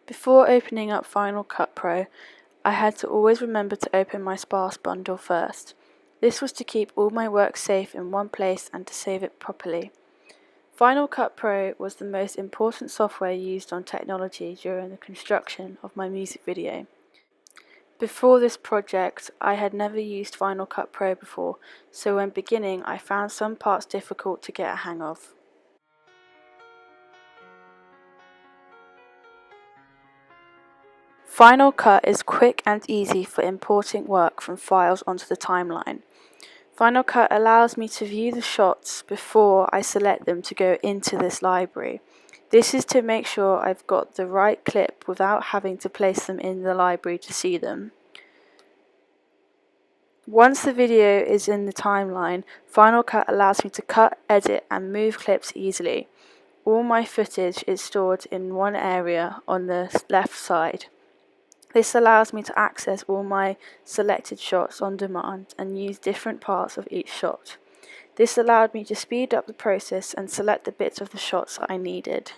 Before opening up Final Cut Pro, I had to always remember to open my sparse bundle first. This was to keep all my work safe in one place and to save it properly. Final Cut Pro was the most important software used on technology during the construction of my music video. Before this project, I had never used Final Cut Pro before, so when beginning I found some parts difficult to get a hang of. Final Cut is quick and easy for importing work from files onto the timeline. Final Cut allows me to view the shots before I select them to go into this library. This is to make sure I've got the right clip without having to place them in the library to see them. Once the video is in the timeline, Final Cut allows me to cut, edit and move clips easily. All my footage is stored in one area on the left side. This allows me to access all my selected shots on demand and use different parts of each shot. This allowed me to speed up the process and select the bits of the shots I needed.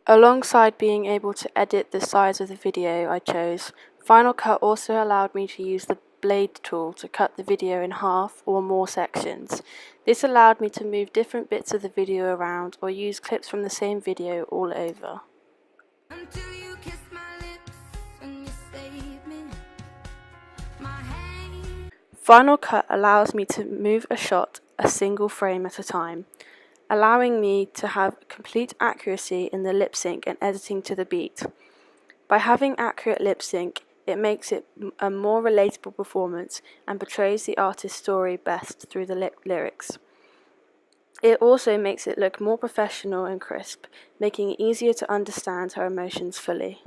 Alongside being able to edit the size of the video I chose, Final Cut also allowed me to use the blade tool to cut the video in half or more sections. This allowed me to move different bits of the video around or use clips from the same video all over. Final Cut allows me to move a shot a single frame at a time, allowing me to have complete accuracy in the lip sync and editing to the beat. By having accurate lip sync, it makes it a more relatable performance and portrays the artist's story best through the lyrics. It also makes it look more professional and crisp, making it easier to understand her emotions fully.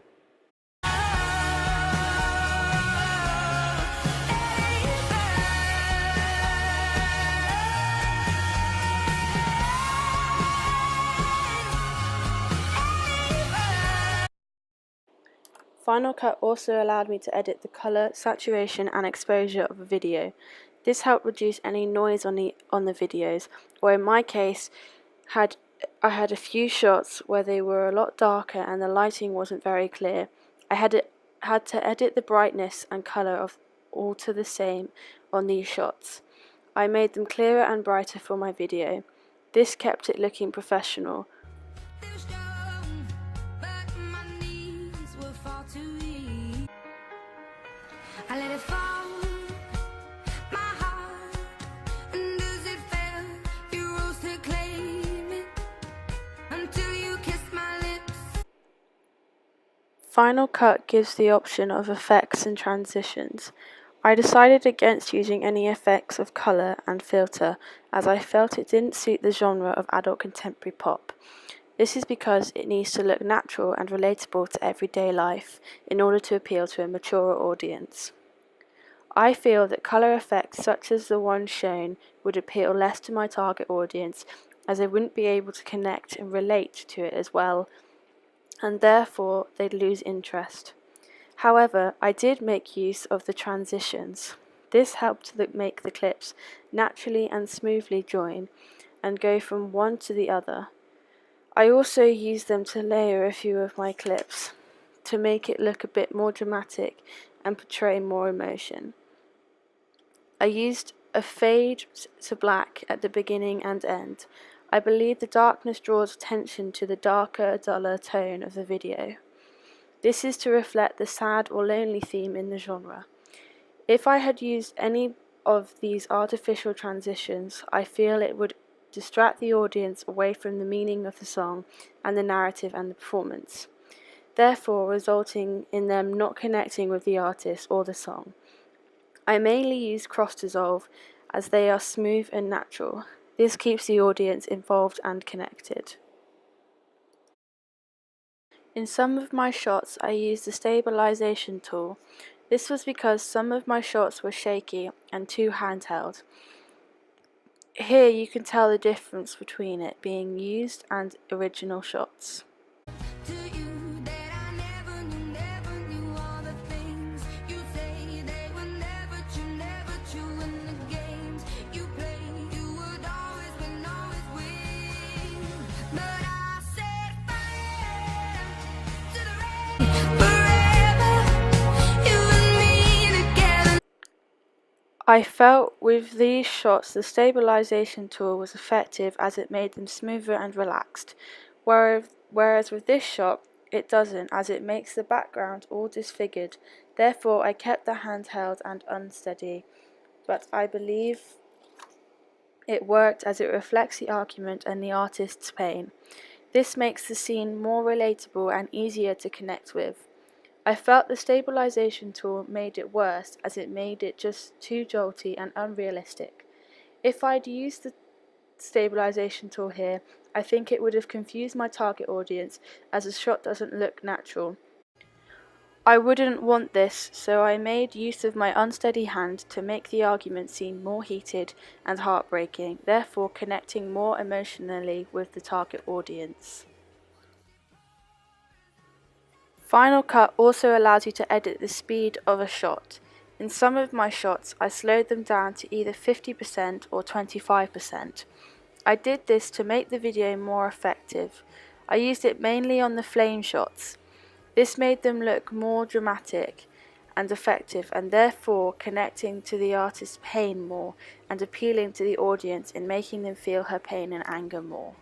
Final Cut also allowed me to edit the color, saturation and exposure of a video. This helped reduce any noise on the videos, or in my case, I had a few shots where they were a lot darker and the lighting wasn't very clear. I had to edit the brightness and color of all to the same on these shots. I made them clearer and brighter for my video. This kept it looking professional. I let it fall, my heart, and as it fell, you rose to claim it, until you kissed my lips. Final Cut gives the option of effects and transitions. I decided against using any effects of colour and filter, as I felt it didn't suit the genre of adult contemporary pop. This is because it needs to look natural and relatable to everyday life in order to appeal to a mature audience. I feel that colour effects such as the one shown would appeal less to my target audience, as they wouldn't be able to connect and relate to it as well, and therefore they'd lose interest. However, I did make use of the transitions. This helped make the clips naturally and smoothly join and go from one to the other. I also used them to layer a few of my clips to make it look a bit more dramatic and portray more emotion. I used a fade to black at the beginning and end. I believe the darkness draws attention to the darker, duller tone of the video. This is to reflect the sad or lonely theme in the genre. If I had used any of these artificial transitions, I feel it would distract the audience away from the meaning of the song and the narrative and the performance, therefore resulting in them not connecting with the artist or the song. I mainly use cross dissolve as they are smooth and natural. This keeps the audience involved and connected. In some of my shots I used the stabilization tool. This was because some of my shots were shaky and too handheld. Here you can tell the difference between it being used and original shots. You play I felt with these shots the stabilization tool was effective as it made them smoother and relaxed, whereas with this shot it doesn't, as it makes the background all disfigured. Therefore I kept the handheld and unsteady, but I believe it worked as it reflects the argument and the artist's pain. This makes the scene more relatable and easier to connect with. I felt the stabilization tool made it worse as it made it just too jolty and unrealistic. If I'd used the stabilization tool here, I think it would have confused my target audience as the shot doesn't look natural. I wouldn't want this, so I made use of my unsteady hand to make the argument seem more heated and heartbreaking, therefore connecting more emotionally with the target audience. Final Cut also allows you to edit the speed of a shot. In some of my shots, I slowed them down to either 50% or 25%. I did this to make the video more effective. I used it mainly on the flame shots. This made them look more dramatic and effective, and therefore connecting to the artist's pain more and appealing to the audience in making them feel her pain and anger more.